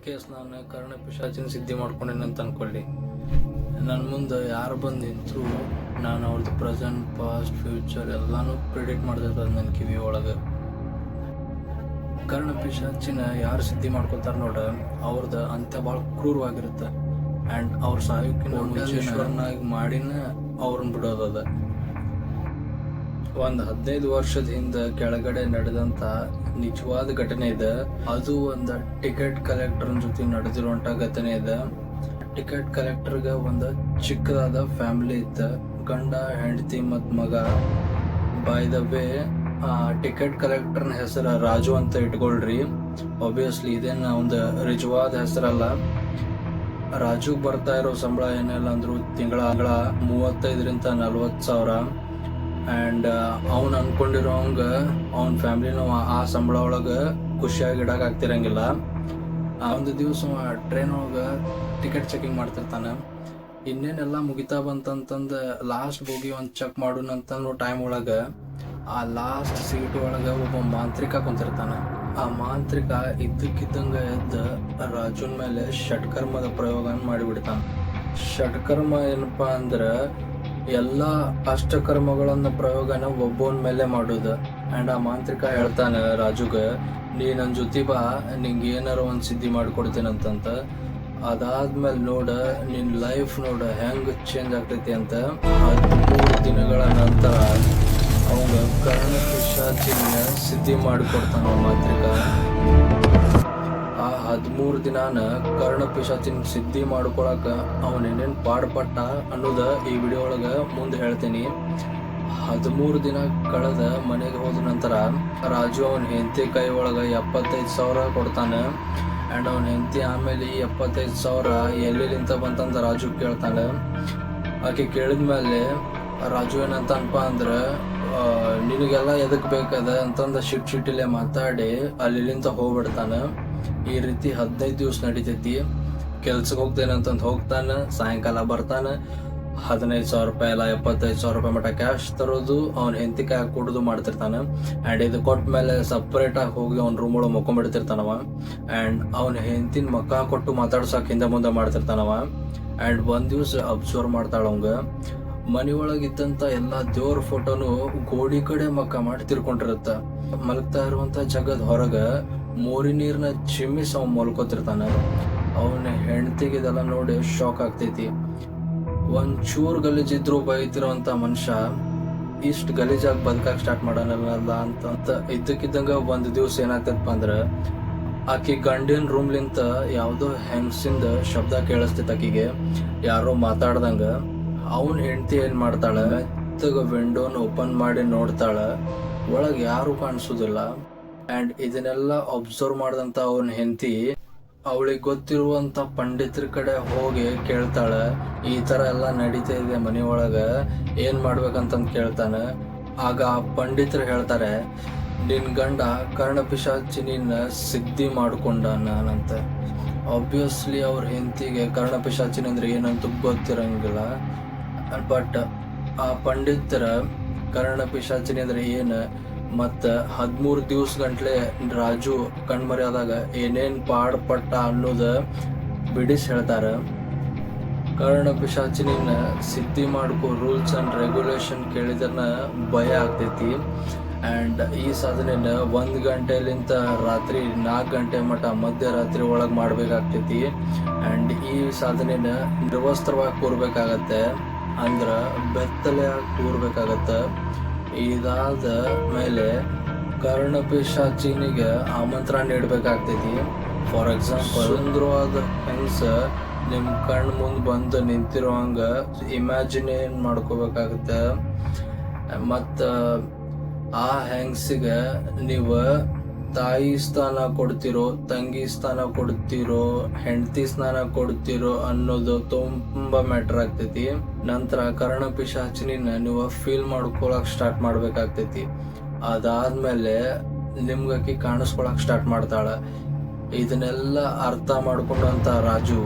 Case ನಾನು ಕರ್ಣ ಪಿಶಾಚಿನ ಸಿದ್ಧಿ ಮಾಡ್ಕೊಂಡೇನಂತ ಅನ್ಕೊಳ್ಳಿ. ನನ್ನ ಮುಂದೆ ಯಾರು ಬಂದು ನಿಂತರೂ ನಾನು ಅವ್ರದ್ದು ಪ್ರೆಸೆಂಟ್ ಪಾಸ್ಟ್ ಫ್ಯೂಚರ್ ಎಲ್ಲನೂ ಪ್ರಿಡಿಕ್ಟ್ ಮಾಡ್ತಿರ್ತದೆ ನನ್ನ ಕಿವಿ ಒಳಗೆ. ಕರ್ಣ ಪಿಶಾಚಿನ ಯಾರು ಸಿದ್ಧಿ ಮಾಡ್ಕೊತಾರೆ ನೋಡ, ಅವ್ರದ್ದು ಅಂತ್ಯ ಭಾಳ ಕ್ರೂರವಾಗಿರುತ್ತೆ. ಆ್ಯಂಡ್ ಅವ್ರ ಸಾಯೋಕ್ಕಿಂತ ಮುಂಚೇಶ್ವರನಾಗಿ ಮಾಡಿನ ಅವ್ರನ್ನ ಬಿಡೋದದ. ಒಂದು 15 ವರ್ಷದ ಹಿಂದೆ ಕೆಳಗಡೆ ನಡೆದಂಥ ನಿಜವಾದ ಘಟನೆ ಇದೆ. ಅದು ಒಂದು ಟಿಕೆಟ್ ಕಲೆಕ್ಟರ್ನ ಜೊತೆ ನಡೆದಿರುವಂಥ ಘಟನೆ ಇದೆ. ಟಿಕೆಟ್ ಕಲೆಕ್ಟರ್ಗೆ ಒಂದು ಚಿಕ್ಕದಾದ ಫ್ಯಾಮಿಲಿ ಇತ್ತು, ಗಂಡ, ಹೆಂಡತಿ ಮತ್ತು ಮಗ. ಬೈ ದ ವೇ ಟಿಕೆಟ್ ಕಲೆಕ್ಟರ್ನ ಹೆಸರು ರಾಜು ಅಂತ ಇಟ್ಕೊಳ್ರಿ. ಆಬ್ವಿಯಸ್ಲಿ ಇದೇನು ಒಂದು ನಿಜವಾದ ಹೆಸರಲ್ಲ. ರಾಜುಗೆ ಬರ್ತಾ ಇರೋ ಸಂಬಳ ಏನಿಲ್ಲ ಅಂದ್ರು ತಿಂಗಳ 35,000-40,000. ಆ್ಯಂಡ್ ಅವ್ನು ಅನ್ಕೊಂಡಿರೋಂಗ ಅವ್ನ ಫ್ಯಾಮ್ಲಿನ ಆ ಸಂಬಳ ಒಳಗೆ ಖುಷಿಯಾಗಿ ಇಡೋಕ್ಕಾಗ್ತಿರಂಗಿಲ್ಲ. ಆ ಒಂದು ದಿವಸ ಟ್ರೈನ್ ಒಳಗೆ ಟಿಕೆಟ್ ಚೆಕಿಂಗ್ ಮಾಡ್ತಿರ್ತಾನೆ. ಇನ್ನೇನೆಲ್ಲ ಮುಗಿತಾ ಬಂತಂತಂದು ಲಾಸ್ಟ್ ಹೋಗಿ ಒಂದು ಚೆಕ್ ಮಾಡೋಣಂತಂದು ಟೈಮ್ ಒಳಗೆ ಆ ಲಾಸ್ಟ್ ಸೀಟ್ ಒಳಗೆ ಒಬ್ಬ ಮಾಂತ್ರಿಕ ಕುಂತಿರ್ತಾನೆ. ಆ ಮಾಂತ್ರಿಕ ಇದ್ದಕ್ಕಿದ್ದಂಗೆ ಎದ್ದು ರಾಜುನ್ ಮೇಲೆ ಷಟ್ಕರ್ಮದ ಪ್ರಯೋಗನ ಮಾಡಿಬಿಡ್ತಾನೆ. ಷಟ್ಕರ್ಮ ಏನಪ್ಪ ಅಂದ್ರೆ ಎಲ್ಲ ಅಷ್ಟಕರ್ಮಗಳನ್ನ ಪ್ರಯೋಗನ ಒಬ್ಬನ ಮೇಲೆ ಮಾಡೋದು. ಆ್ಯಂಡ್ ಆ ಮಾಂತ್ರಿಕ ಹೇಳ್ತಾನೆ ರಾಜುಗೆ, ನೀ ನನ್ನ ಜೊತೆ ಬಾ, ನಿಂಗೆ ಏನಾರ ಒಂದು ಸಿದ್ಧಿ ಮಾಡಿಕೊಡ್ತೀನಂತಂತ. ಅದಾದ್ಮೇಲೆ ನೋಡ ನಿನ್ನ ಲೈಫ್ ನೋಡ ಹೆಂಗೆ ಚೇಂಜ್ ಆಗ್ತೈತಿ ಅಂತ. 13 ದಿನಗಳ ನಂತರ ಅವಂಗ ಕರ್ಣ ಪಿಶಾಚಿನ ಸಿದ್ಧಿ ಮಾಡಿಕೊಡ್ತಾನ ಮಾಂತ್ರಿಕ. ಆ 13 ದಿನಾನ ಕರ್ಣ ಪಿಶಾಚಿನ ಸಿದ್ಧಿ ಮಾಡ್ಕೊಳಕ ಅವನೇನೇನು ಪಾಡ್ಪಟ್ಟ ಅನ್ನೋದ ಈ ವಿಡಿಯೋ ಒಳಗೆ ಮುಂದೆ ಹೇಳ್ತೀನಿ. 13 ದಿನ ಕಳೆದ ಮನೆಗೆ ಹೋದ ನಂತರ ರಾಜು ಅವನ ಹೆಂಡತಿ ಕೈ ಒಳಗೆ 75,000 ಕೊಡ್ತಾನೆ. ಆ್ಯಂಡ್ ಅವನ ಹೆಂಡತಿ ಆಮೇಲೆ ಈ 75,000 ಎಲ್ಲಿಂತ ಬಂತಂದ ರಾಜು ಕೇಳ್ತಾನೆ. ಆಕೆ ಕೇಳಿದ್ಮೇಲೆ ರಾಜು ಏನಂತನಪ್ಪ ಅಂದ್ರೆ, ನಿನಗೆಲ್ಲ ಎದಕ್ಕೆ ಬೇಕದ ಅಂತಂದ ಶಿಟ್ಟಿಲೆ ಮಾತಾಡಿ ಅಲ್ಲಿಂದ ಹೋಗ್ಬಿಡ್ತಾನೆ. ಈ ರೀತಿ 15 ದಿವಸ ನಡೀತೈತಿ. ಕೆಲ್ಸಕ್ಕೆ ಹೋಗ್ತೇನಂತಂದು ಹೋಗ್ತಾನೆ, ಸಾಯಂಕಾಲ ಬರ್ತಾನೆ. 15,000 ರೂಪಾಯಿ ಇಲ್ಲ 75,000 ರೂಪಾಯಿ ಮಟ್ಟ ಕ್ಯಾಶ್ ತರೋದು, ಅವ್ನ ಹೆಂಡತಿ ಕೈ ಕೊಡೋದು ಮಾಡ್ತಿರ್ತಾನೆ. ಆ್ಯಂಡ್ ಇದು ಕೊಟ್ಟ ಮೇಲೆ ಸಪ್ರೇಟಾಗಿ ಹೋಗಿ ಅವ್ನ ರೂಮ್ ಒಳಗೆ ಮಕ್ಕೊಂಡ್ಬಿಡ್ತಿರ್ತಾನವ. ಆ್ಯಂಡ್ ಅವ್ನ ಹೆಂಡತಿನ ಮಕ್ಕ ಕೊಟ್ಟು ಮಾತಾಡ್ಸೋಕೆ ಹಿಂದೆ ಮುಂದೆ ಮಾಡ್ತಿರ್ತಾನವ. ಆ್ಯಂಡ್ ಒಂದು ದಿವಸ ಅಬ್ಸರ್ವ್ ಮಾಡ್ತಾಳ ಅವಂಗ, ಮನೆ ಒಳಗಿದ್ದಂಥ ಎಲ್ಲ ದೇವ್ರ ಫೋಟೋನು ಗೋಡಿ ಕಡೆ ಮಕ್ಕ ಮಾಡಿ ತಿರ್ಕೊಂಡಿರುತ್ತೆ. ಮಲಗ್ತಾ ಇರುವಂಥ ಜಗದ ಹೊರಗೆ ಮೋರಿ ನೀರನ್ನ ಚಿಮ್ಮಿಸಿ ಅವ್ನು ಮಲ್ಕೋತಿರ್ತಾನೆ. ಅವನ ಹೆಂಡತಿಗೆ ಇದೆಲ್ಲ ನೋಡಿ ಶಾಕ್ ಆಗ್ತೈತಿ. ಒಂಚೂರು ಗಲೀಜಿದ್ರು ಬೈತಿರೋಂಥ ಮನುಷ್ಯ ಇಷ್ಟು ಗಲೀಜಾಗಿ ಬದುಕಾಗಿ ಸ್ಟಾರ್ಟ್ ಮಾಡೋಣಲ್ಲ ಅಂತ ಇದ್ದಕ್ಕಿದ್ದಂಗೆ ಒಂದು ದಿವಸ ಏನಾಗ್ತದಪ್ಪ ಅಂದ್ರೆ, ಆಕಿ ಗಂಡಿನ ರೂಮ್ಲಿಂತ ಯಾವುದೋ ಹೆಂಗಸಿಂದ ಶಬ್ದ ಕೇಳಿಸ್ತೈತೆ ಆಕಿಗೆ, ಯಾರೋ ಮಾತಾಡ್ದಂಗೆ. ಅವನ ಹೆಂಡತಿ ಏನು ಮಾಡ್ತಾಳೆ, ಮೆತ್ತಗ ವಿಂಡೋನ ಓಪನ್ ಮಾಡಿ ನೋಡ್ತಾಳೆ, ಒಳಗೆ ಯಾರು ಕಾಣಿಸೋದಿಲ್ಲ. ಆ್ಯಂಡ್ ಇದನ್ನೆಲ್ಲ ಅಬ್ಸರ್ವ್ ಮಾಡಿದಂಥ ಅವನ ಹೆಂಡತಿ ಅವಳಿಗೆ ಗೊತ್ತಿರುವಂಥ ಪಂಡಿತರ ಕಡೆ ಹೋಗಿ ಕೇಳ್ತಾಳೆ, ಈ ಥರ ಎಲ್ಲ ನಡೀತಾ ಇದೆ ಮನೆ ಒಳಗೆ, ಏನು ಮಾಡ್ಬೇಕಂತಂದು ಕೇಳ್ತಾನೆ. ಆಗ ಆ ಪಂಡಿತರು ಹೇಳ್ತಾರೆ, ನಿನ್ನ ಗಂಡ ಕರ್ಣ ಪಿಶಾಚಿನ ಸಿದ್ಧಿ ಮಾಡ್ಕೊಂಡಾನಂತ. ಆಬ್ವಿಯಸ್ಲಿ ಅವ್ರ ಹೆಂಡತಿಗೆ ಕರ್ಣ ಪಿಶಾಚಿನ ಅಂದ್ರೆ ಏನಂತ ಗೊತ್ತಿರಂಗಿಲ್ಲ. ಬಟ್ ಆ ಪಂಡಿತರ ಕರ್ಣ ಪಿಶಾಚಿನಿ ಅಂದ್ರೆ ಏನು ಮತ್ತು 13 ದಿವಸ ಗಂಟ್ಲೆ ರಾಜು ಕಣ್ಮರೆಯಾದಾಗ ಏನೇನು ಪಾಡ್ಪಟ್ಟ ಅನ್ನೋದು ಬಿಡಿಸಿ ಹೇಳ್ತಾರೆ. ಕರ್ಣ ಪಿಶಾಚಿನ ಸಿದ್ಧಿ ಮಾಡ್ಕೋ ರೂಲ್ಸ್ ಆ್ಯಂಡ್ ರೆಗ್ಯುಲೇಷನ್ ಕೇಳಿದ್ರೆ ಭಯ ಆಗ್ತೈತಿ. ಆ್ಯಂಡ್ ಈ ಸಾಧನೆನ 1 ಗಂಟೆಲಿಂತ ರಾತ್ರಿ 4 ಗಂಟೆ ಮಟ್ಟ ಮಧ್ಯರಾತ್ರಿ ಒಳಗೆ ಮಾಡಬೇಕಾಗ್ತೈತಿ. ಆ್ಯಂಡ್ ಈ ಸಾಧನೆನ ನಿರ್ವಸ್ತ್ರವಾಗಿ ಕೂರ್ಬೇಕಾಗತ್ತೆ, ಅಂದ್ರೆ ಬೆತ್ತಲೆ ಕೂರ್ಬೇಕಾಗತ್ತೆ. ಇದಾದ ಮೇಲೆ ಕರ್ಣ ಪಿಶಾಚಿನಿಗೆ ಆಮಂತ್ರಣ ನೀಡಬೇಕಾಗ್ತೈತಿ. ಫಾರ್ ಎಕ್ಸಾಂಪಲ್, ಸುಂದರವಾದ ಹೆಂಗಸ ನಿಮ್ಮ ಕಣ್ಣು ಮುಂದೆ ಬಂದು ನಿಂತಿರೋ ಹಂಗೆ ಇಮ್ಯಾಜಿನೇನ್ ಮಾಡ್ಕೋಬೇಕಾಗತ್ತೆ. ಮತ್ತು ಆ ಹೆಂಗಸಿಗೆ ನೀವು ತಾಯಿ ಸ್ಥಾನ ಕೊಡ್ತಿರೋ, ತಂಗಿ ಸ್ಥಾನ ಕೊಡ್ತಿರೋ, ಹೆಂಡತಿ ಸ್ಥಾನ ಕೊಡ್ತಿರೋ ಅನ್ನೋದು ತುಂಬ ಮ್ಯಾಟ್ರ್ ಆಗ್ತೈತಿ. ನಂತರ ಕರ್ಣ ಪಿಶಾಚಿನ ನೀವು ಫೀಲ್ ಮಾಡ್ಕೊಳಕ್ ಸ್ಟಾರ್ಟ್ ಮಾಡ್ಬೇಕಾಗ್ತೈತಿ. ಅದಾದ್ಮೇಲೆ ನಿಮ್ಗಾಕಿ ಕಾಣಿಸ್ಕೊಳಕ್ ಸ್ಟಾರ್ಟ್ ಮಾಡ್ತಾಳೆ. ಇದನ್ನೆಲ್ಲ ಅರ್ಥ ಮಾಡ್ಕೊಂಡಂತ ರಾಜು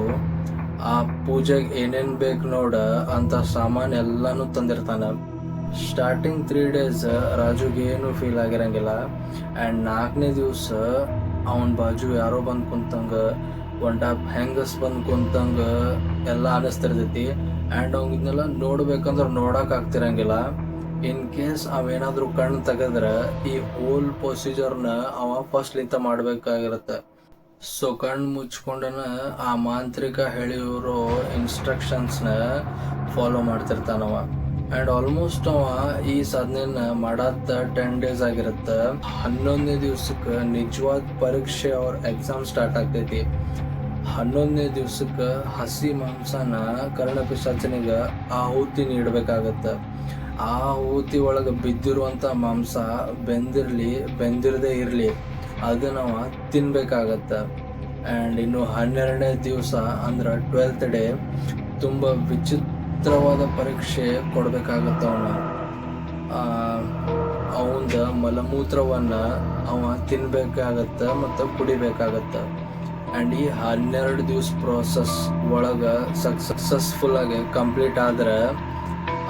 ಆ ಪೂಜೆಗೆ ಏನೇನು ಬೇಕು ನೋಡ ಅಂತ ಸಾಮಾನು ಎಲ್ಲಾನು ತಂದಿರ್ತಾನೆ. ಸ್ಟಾರ್ಟಿಂಗ್ 3 days ರಾಜುಗೆ ಏನು ಫೀಲ್ ಆಗಿರಂಗಿಲ್ಲ. ಆ್ಯಂಡ್ 4ನೇ ದಿವಸ ಅವನ ಬಾಜು ಯಾರೋ ಬಂದು ಕುಂತಂಗೆ ಒನ್ ಟ್ಯಾಪ್ ಹೆಂಗಸ್ ಬಂದು ಕುಂತಂಗ ಎಲ್ಲ ಅನಿಸ್ತಿರ್ತೈತಿ. ಆ್ಯಂಡ್ ಅವ್ನಿಗೆ ಇದನ್ನೆಲ್ಲ ನೋಡ್ಬೇಕಂದ್ರೆ ನೋಡಕ್ ಆಗ್ತಿರಂಗಿಲ್ಲ. ಇನ್ ಕೇಸ್ ಅವೇನಾದ್ರೂ ಕಣ್ಣು ತೆಗೆದ್ರೆ ಈ ಹೋಲ್ ಪ್ರೊಸೀಜರ್ನ ಅವ ಫಸ್ಟ್ಲಿಂತ ಮಾಡ್ಬೇಕಾಗಿರುತ್ತೆ. ಸೊ ಕಣ್ಣು ಮುಚ್ಕೊಂಡನ ಆ ಮಾಂತ್ರಿಕ ಹೇಳಿರೋ ಇನ್ಸ್ಟ್ರಕ್ಷನ್ಸ್ನ ಫಾಲೋ ಮಾಡ್ತಿರ್ತಾನವ. ಆ್ಯಂಡ್ ಆಲ್ಮೋಸ್ಟ್ ಅವ ಈ ಸಾಧನೆನ ಮಾಡತ್ತ 10 days ಆಗಿರುತ್ತೆ. 11ನೇ ದಿವ್ಸಕ್ಕೆ ನಿಜವಾದ ಪರೀಕ್ಷೆ ಅವ್ರ ಎಕ್ಸಾಮ್ ಸ್ಟಾರ್ಟ್ ಆಗ್ತೈತಿ. 11ನೇ ದಿವ್ಸಕ್ಕೆ ಹಸಿ ಮಾಂಸನ ಕರ್ಣಪಿಶಾಚನಿಗೆ ಆಹುತಿ ನೀಡಬೇಕಾಗತ್ತೆ. ಆ ಆಹುತಿ ಒಳಗೆ ಬಿದ್ದಿರುವಂಥ ಮಾಂಸ ಬೆಂದಿರದೇ ಇರಲಿ ಅದನ್ನ ಅವ ತಿನ್ಬೇಕಾಗತ್ತೆ. ಆ್ಯಂಡ್ ಇನ್ನು 12ನೇ ದಿವಸ ಅಂದ್ರೆ 12th ಡೇ ತುಂಬ ವಿಚಿತ್ರವಾದ ಪರೀಕ್ಷೆ ಕೊಡಬೇಕಾಗತ್ತ. ಅವಂದ ಮಲಮೂತ್ರವನ್ನು ಅವ ತಿನ್ಬೇಕಾಗತ್ತೆ ಮತ್ತು ಕುಡಿಬೇಕಾಗತ್ತೆ. ಆ್ಯಂಡ್ ಈ 12 ದಿವಸ ಪ್ರೋಸೆಸ್ ಒಳಗೆ ಸಕ್ಸಸ್ಫುಲ್ ಆಗಿ ಕಂಪ್ಲೀಟ್ ಆದ್ರೆ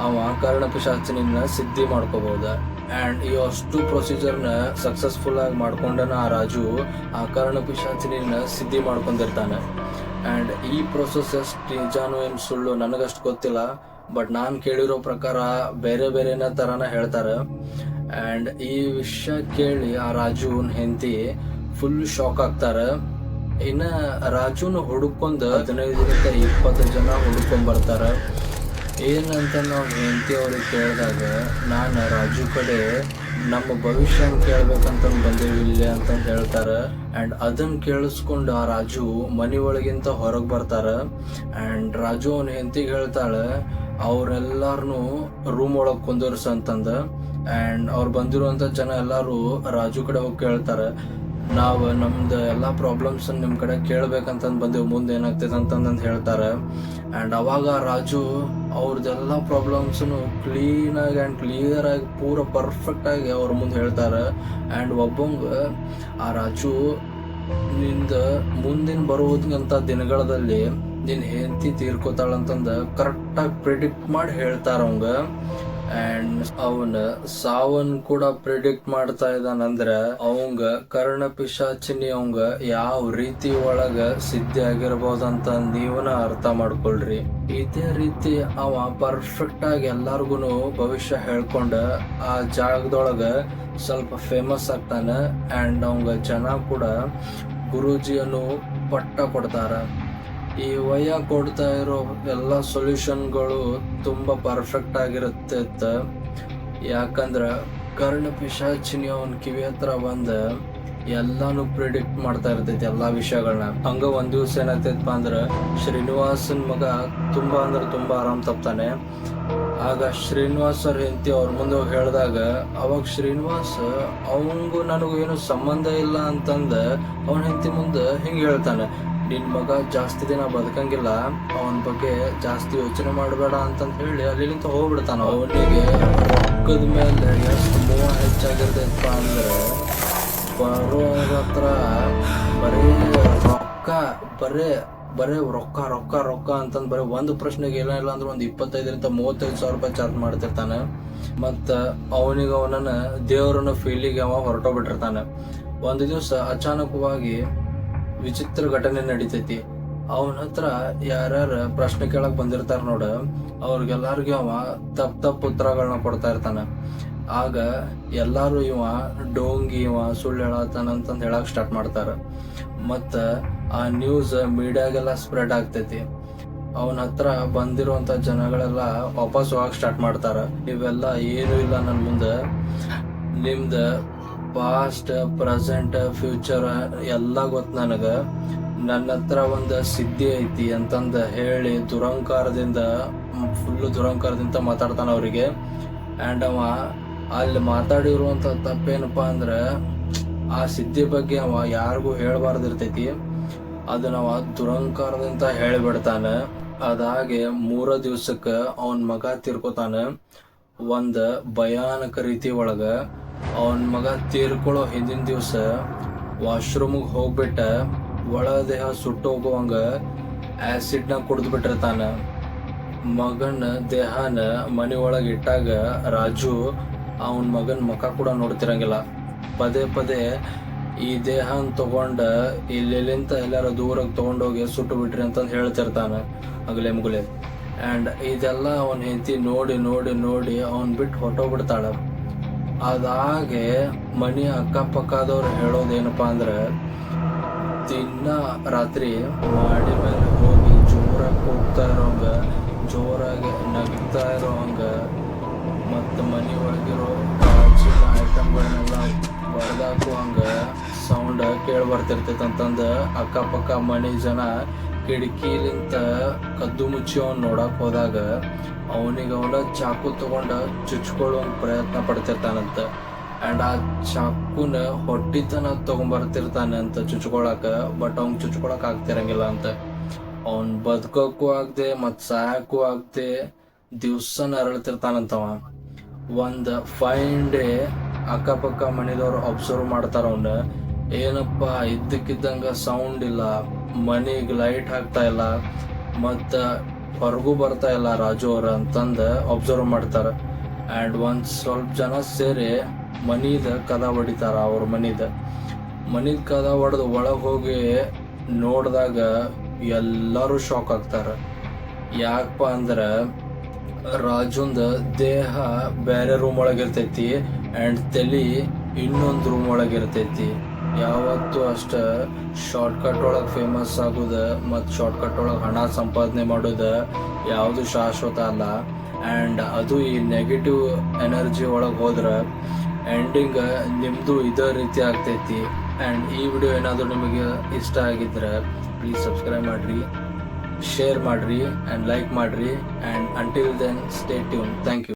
ಅವ ಕರ್ಣಪಿಶಾಚನಿನ ಸಿದ್ಧಿ ಮಾಡ್ಕೋಬಹುದು. ಆ್ಯಂಡ್ ಈ ಅಷ್ಟು ಪ್ರೊಸೀಜರ್ನ ಸಕ್ಸಸ್ಫುಲ್ ಆಗಿ ಮಾಡ್ಕೊಂಡನ ಆ ರಾಜು ಆ ಕರ್ಣಪಿಶಾಚನಿನ ಸಿದ್ಧಿ ಮಾಡ್ಕೊಂಡಿರ್ತಾನೆ. ಆ್ಯಂಡ್ ಈ ಪ್ರೊಸೆಸ್ ಎಷ್ಟು ನಿಜಾನು ಏನು ಸುಳ್ಳು ನನಗಷ್ಟು ಗೊತ್ತಿಲ್ಲ, ಬಟ್ ನಾನು ಕೇಳಿರೋ ಪ್ರಕಾರ ಬೇರೆ ಥರನ ಹೇಳ್ತಾರೆ. ಆ್ಯಂಡ್ ಈ ವಿಷಯ ಕೇಳಿ ಆ ರಾಜುನ ಹೆಂಡತಿ ಫುಲ್ ಶಾಕ್ ಆಗ್ತಾರೆ. ಇನ್ನು ರಾಜುನ ಹುಡುಕೊಂಡು 15-20 ಜನ ಹುಡುಕೊಂಡ್ ಬರ್ತಾರೆ. ಏನಂತ ನಾವು ಹೆಂಡತಿ ಅವ್ರಿಗೆ ಕೇಳಿದಾಗ ನಾನು ರಾಜು ಕಡೆ ನಮ್ಮ ಭವಿಷ್ಯ ಕೇಳ್ಬೇಕಂತ ಬಂದೇವಿ ಇಲ್ಲಿ ಅಂತಂದು ಹೇಳ್ತಾರೆ. ಆ್ಯಂಡ್ ಅದನ್ನು ಕೇಳಿಸ್ಕೊಂಡು ಆ ರಾಜು ಮನೆ ಒಳಗಿಂತ ಹೊರಗೆ ಬರ್ತಾರೆ. ಆ್ಯಂಡ್ ರಾಜು ಅವನ ಹೆಂಡತಿಗೆ ಹೇಳ್ತಾಳೆ ಅವ್ರೆಲ್ಲಾರನು ರೂಮ್ ಒಳಗೆ ಕುಂದರ್ಸಂತಂದು. ಆ್ಯಂಡ್ ಅವ್ರು ಬಂದಿರುವಂಥ ಜನ ಎಲ್ಲರೂ ರಾಜು ಕಡೆ ಹೋಗಿ ಕೇಳ್ತಾರೆ, ನಾವು ನಮ್ದು ಎಲ್ಲ ಪ್ರಾಬ್ಲಮ್ಸ್ ನಿಮ್ಮ ಕಡೆ ಕೇಳ್ಬೇಕಂತಂದು ಬಂದೆವು, ಮುಂದೆ ಏನಾಗ್ತೈತೆ ಅಂತಂದು ಹೇಳ್ತಾರೆ. ಆ್ಯಂಡ್ ಅವಾಗ ರಾಜು ಅವ್ರದ್ದೆಲ್ಲ ಪ್ರಾಬ್ಲಮ್ಸನ್ನು ಕ್ಲೀನಾಗಿ ಆ್ಯಂಡ್ ಕ್ಲಿಯರಾಗಿ ಪೂರ ಪರ್ಫೆಕ್ಟಾಗಿ ಅವ್ರ ಮುಂದೆ ಹೇಳ್ತಾರೆ. ಆ್ಯಂಡ್ ಒಬ್ಬಂಗೆ ಆ ರಾಜು ನಿಂದ ಮುಂದಿನ ಬರುವುದಂಥ ದಿನಗಳಲ್ಲಿ ನಿನ್ನ ಹೆಂಡತಿ ತೀರ್ಕೋತಾಳಂತಂದು ಕರೆಕ್ಟಾಗಿ ಪ್ರಿಡಿಕ್ಟ್ ಮಾಡಿ ಹೇಳ್ತಾರ ಅವಂಗ. ಆ್ಯಂಡ್ ಅವನ ಸಾವನ್ ಕೂಡ ಪ್ರಿಡಿಕ್ಟ್ ಮಾಡ್ತಾ ಇದ್ದಾನಂದ್ರೆ ಅವಂಗ ಕರ್ಣಪಿಶಾಚಿನಿ ಅವಂಗ ಯಾವ ರೀತಿ ಒಳಗ ಸಿದ್ಧಿ ಆಗಿರ್ಬೋದಂತ ನೀವನ ಅರ್ಥ ಮಾಡ್ಕೊಳ್ರಿ. ಇದೇ ರೀತಿ ಅವ ಪರ್ಫೆಕ್ಟ್ ಆಗಿ ಎಲ್ಲಾರ್ಗು ಭವಿಷ್ಯ ಹೇಳ್ಕೊಂಡ ಆ ಜಾಗದೊಳಗ ಸ್ವಲ್ಪ ಫೇಮಸ್ ಆಗ್ತಾನೆ. ಆ್ಯಂಡ್ ಅವಂಗ ಜನ ಕೂಡ ಗುರೂಜಿಯನ್ನು ಪಟ್ಟ ಕೊಡ್ತಾರ. ಈ ವಯ್ಯ ಕೊಡ್ತಾ ಇರೋ ಎಲ್ಲ ಸೊಲ್ಯೂಷನ್ಗಳು ತುಂಬ ಪರ್ಫೆಕ್ಟ್ ಆಗಿರುತ್ತೆ. ಯಾಕಂದ್ರೆ ಕರ್ಣಪಿಶಾಚಿನಿ ಅವನ ಕಿವಿ ಹತ್ರ ಬಂದು ಎಲ್ಲಾನು ಪ್ರಿಡಿಕ್ಟ್ ಮಾಡ್ತಾ ಇರ್ತೈತಿ ಎಲ್ಲ ವಿಷಯಗಳನ್ನ. ಹಂಗ ಒಂದ್ ದಿವ್ಸ ಏನಾಗ್ತೈತಪ್ಪ ಅಂದ್ರೆ ಶ್ರೀನಿವಾಸನ್ ಮಗ ತುಂಬಾ ಆರಾಮ್ ತಪ್ತಾನೆ. ಆಗ ಶ್ರೀನಿವಾಸ್ ಅವ್ರ ಹೆಂಡತಿ ಅವ್ರ ಮುಂದೆ ಹೋಗಿ ಹೇಳಿದಾಗ ಅವಾಗ ಶ್ರೀನಿವಾಸ್ ಅವಂಗೂ ನನಗೂ ಏನು ಸಂಬಂಧ ಇಲ್ಲ ಅಂತಂದ ಅವನ ಹೆಂಡತಿ ಮುಂದೆ ಹಿಂಗೆ ಹೇಳ್ತಾನೆ, ನಿನ್ ಮಗ ಜಾಸ್ತಿ ದಿನ ಬದುಕಂಗಿಲ್ಲ, ಅವನ ಬಗ್ಗೆ ಜಾಸ್ತಿ ಯೋಚನೆ ಮಾಡಬೇಡ ಅಂತಂತ ಹೇಳಿ ಅಲ್ಲಿಂದ ಹೋಗ್ಬಿಡ್ತಾನ. ಅವನಿಗೆ ರೊಕ್ಕದ ಮೇಲೆ ಎಷ್ಟು ಮೋಹ ಹೆಚ್ಚಾಗಿರ್ತೈತಪ್ಪ ಅಂದ್ರೆ ಬರೋರ ಹತ್ರ ಬರೇ ರೊಕ್ಕ ಅಂತಂದ್ ಬರೀ ಒಂದು ಪ್ರಶ್ನೆಗೆ ಏನಿಲ್ಲ ಅಂದ್ರೆ ಒಂದು 25,000-35,000 ರೂಪಾಯಿ ಚಾರ್ಜ್ ಮಾಡ್ತಿರ್ತಾನೆ. ಮತ್ತ ಅವನನ್ನ ದೇವರನ್ನ ಫೀಲಿಗೆ ಅವ ಹೊರಟೋಗ್ಬಿಟ್ಟಿರ್ತಾನೆ. ಒಂದು ದಿವಸ ಅಚಾನಕವಾಗಿ ವಿಚಿತ್ರ ಘಟನೆ ನಡೀತೈತಿ. ಅವನ ಹತ್ರ ಯಾರ್ಯಾರ ಪ್ರಶ್ನೆ ಕೇಳಕ್ ಬಂದಿರ್ತಾರ ನೋಡ, ಅವ್ರಿಗೆಲ್ಲಾರ್ಗು ಅವ ತಪ್ಪ ಉತ್ತರಗಳನ್ನ ಕೊಡ್ತಾ ಇರ್ತಾನ. ಆಗ ಎಲ್ಲಾರು ಇವ ಡೋಂಗಿ, ಇವ ಸುಳ್ಳು ಹೇಳತ್ತಾನಂತಂದು ಹೇಳಕ್ ಸ್ಟಾರ್ಟ್ ಮಾಡ್ತಾರ. ಮತ್ತ ಆ ನ್ಯೂಸ್ ಮೀಡಿಯಾಗೆಲ್ಲ ಸ್ಪ್ರೆಡ್ ಆಗ್ತೈತಿ. ಅವನ ಹತ್ರ ಬಂದಿರುವಂತ ಜನಗಳೆಲ್ಲ ವಾಪಸ್ ಹೋಗಕ್ ಸ್ಟಾರ್ಟ್ ಮಾಡ್ತಾರ. ಇವೆಲ್ಲ ಏನು ಇಲ್ಲ ನನ್ ಮುಂದೆ, ನಿಮ್ದ ಪಾಸ್ಟ್, ಪ್ರೆಸೆಂಟ್, ಫ್ಯೂಚರ್ ಎಲ್ಲ ಗೊತ್ತು ನನಗ. ನನ್ನ ಹತ್ರ ಒಂದು ಸಿದ್ಧಿ ಐತಿ ಅಂತಂದ ಹೇಳಿ ಫುಲ್ಲು ದುರಂಕಾರದಿಂದ ಮಾತಾಡ್ತಾನ ಅವ್ರಿಗೆ. ಆ್ಯಂಡ್ ಅವ ಅಲ್ಲಿ ಮಾತಾಡಿರುವಂಥ ತಪ್ಪೇನಪ್ಪ ಅಂದ್ರೆ ಆ ಸಿದ್ಧಿ ಬಗ್ಗೆ ಅವ ಯಾರಿಗೂ ಹೇಳ್ಬಾರ್ದಿರ್ತೈತಿ. ಅದನ್ನ ಅವ ದುರಂಕಾರದಿಂದ ಹೇಳಿಬಿಡ್ತಾನೆ. ಅದಾಗೆ 3 ದಿವ್ಸಕ್ಕೆ ಅವನ ಮಗ ತೀರ್ಕೋತಾನೆ. ಒಂದು ಭಯಾನಕ ರೀತಿ ಒಳಗ ಅವನ ಮಗ ತೀರ್ಕೊಳ್ಳೋ ಹಿಂದಿನ ದಿವಸ ವಾಶ್ರೂಮಿಗೆ ಹೋಗ್ಬಿಟ್ಟ ಒಳ ದೇಹ ಸುಟ್ಟೋಗುವಂಗ ಆ್ಯಸಿಡ್ನ ಕುಡಿದು ಬಿಟ್ಟಿರ್ತಾನೆ. ಮಗನ ದೇಹನ ಮನೆ ಒಳಗೆ ಇಟ್ಟಾಗ ರಾಜು ಅವನ ಮಗನ ಮುಖ ಕೂಡ ನೋಡ್ತಿರಂಗಿಲ್ಲ. ಪದೇ ಈ ದೇಹನ ತಗೊಂಡ ಇಲ್ಲಿಂತ ಎಲ್ಲಾರ ದೂರಕ್ಕೆ ತಗೊಂಡೋಗಿ ಸುಟ್ಟು ಬಿಟ್ರಿ ಅಂತಂದು ಹೇಳ್ತಿರ್ತಾನೆ ಅಗಲೆ ಮುಗಲೆ. ಆ್ಯಂಡ್ ಇದೆಲ್ಲ ಅವನ ಹೆಂಡತಿ ನೋಡಿ ನೋಡಿ ನೋಡಿ ಅವನ್ ಬಿಟ್ಟು ಹೊಟ್ಟೋಗ್ಬಿಡ್ತಾಳ. ಅದಾಗೆ ಮನಿ ಅಕ್ಕಪಕ್ಕದವ್ರು ಹೇಳೋದೇನಪ್ಪ ಅಂದ್ರೆ, ದಿನ ರಾತ್ರಿ ಮಾಡಿ ಮೇಲೆ ಹೋಗಿ ಜೋರಾಗಿ ಹೋಗ್ತಾ ಇರೋಂಗ, ಜೋರಾಗಿ ನಗ್ತಾ ಇರೋಂಗ, ಮತ್ತು ಮನೆ ಒಳಗಿರೋ ಕಾಚಿನ ಐಟಮ್ಗಳನ್ನೆಲ್ಲ ಬಡ್ದಾಕುವಂಗ ಸೌಂಡ್ ಕೇಳಿ ಬರ್ತಿರ್ತೈತಂತಂದು ಅಕ್ಕಪಕ್ಕ ಮನೆ ಜನ ಕಿಟಕಿಲಿಂತ ಕದ್ದು ಮುಚ್ಚಿ ಅವ್ನು ನೋಡಕ್ ಹೋದಾಗ ಅವನಿಗೆ ಅವನ ಚಾಕು ತಗೊಂಡ ಚುಚ್ಕೊಳ್ಳುವಂಗ ಪ್ರಯತ್ನ ಪಡ್ತಿರ್ತಾನಂತ. ಆ್ಯಂಡ್ ಆ ಚಾಕುನ ಹೊಟ್ಟಿತನ ತಗೊಂಬರ್ತಿರ್ತಾನೆ ಅಂತ ಚುಚ್ಕೊಳಕ. ಬಟ್ ಅವ್ನ್ ಚುಚ್ಕೊಳಕ್ ಆಗ್ತಿರಂಗಿಲ್ಲ ಅಂತ. ಅವ್ನ್ ಬದುಕೋಕ್ಕೂ ಆಗದೆ ಮತ್ತು ಸಾಯಕ್ಕೂ ಆಗದೆ ದಿವ್ಸನ ಅರಳ್ತಿರ್ತಾನಂತವ. ಒಂದು ಫೈನ್ ಡೇ ಅಕ್ಕಪಕ್ಕ ಮನೆದವ್ರು ಅಬ್ಸರ್ವ್ ಮಾಡ್ತಾರ ಅವನ್ನ. ಏನಪ್ಪ ಇದ್ದಕ್ಕಿದ್ದಂಗ ಸೌಂಡ್ ಇಲ್ಲ, ಮನೆಗೆ ಲೈಟ್ ಹಾಕ್ತಾ ಇಲ್ಲ, ಮತ್ತು ಹೊರಗೂ ಬರ್ತಾ ಇಲ್ಲ ರಾಜು ಅವ್ರ ಅಂತಂದು ಅಬ್ಸರ್ವ್ ಮಾಡ್ತಾರೆ. ಆ್ಯಂಡ್ ಒಂದು ಸ್ವಲ್ಪ ಜನ ಸೇರಿ ಮನೀದ ಕದ ಹೊಡಿತಾರ. ಅವ್ರ ಮನಿದ ಕದ ಹೊಡೆದು ಒಳಗೆ ಹೋಗಿ ನೋಡಿದಾಗ ಎಲ್ಲರೂ ಶಾಕ್ ಆಗ್ತಾರೆ. ಯಾಕಪ್ಪ ಅಂದ್ರೆ ರಾಜುಂದ ದೇಹ ಬೇರೆ ರೂಮ್ ಒಳಗಿರ್ತೈತಿ ಆ್ಯಂಡ್ ತಲೆ ಇನ್ನೊಂದು ರೂಮ್ ಒಳಗಿರ್ತೈತಿ. ಯಾವತ್ತೂ ಅಷ್ಟ ಶಾರ್ಟ್ಕಟ್ ಒಳಗೆ ಫೇಮಸ್ ಆಗೋದ ಮತ್ತು ಶಾರ್ಟ್ಕಟ್ ಒಳಗೆ ಹಣ ಸಂಪಾದನೆ ಮಾಡೋದ ಯಾವುದು ಶಾಶ್ವತ ಅಲ್ಲ. ಆ್ಯಂಡ್ ಅದು ಈ ನೆಗೆಟಿವ್ ಎನರ್ಜಿ ಒಳಗೆ ಹೋದ್ರೆ ಎಂಡಿಂಗ್ ನಿಮ್ಮದು ಇದೇ ರೀತಿ ಆಗ್ತೈತಿ. ಆ್ಯಂಡ್ ಈ ವಿಡಿಯೋ ಏನಾದರೂ ನಿಮಗೆ ಇಷ್ಟ ಆಗಿದ್ರೆ ಪ್ಲೀಸ್ ಸಬ್ಸ್ಕ್ರೈಬ್ ಮಾಡಿರಿ, ಶೇರ್ ಮಾಡಿರಿ ಆ್ಯಂಡ್ ಲೈಕ್ ಮಾಡಿರಿ. And until then stay tune. Thank you.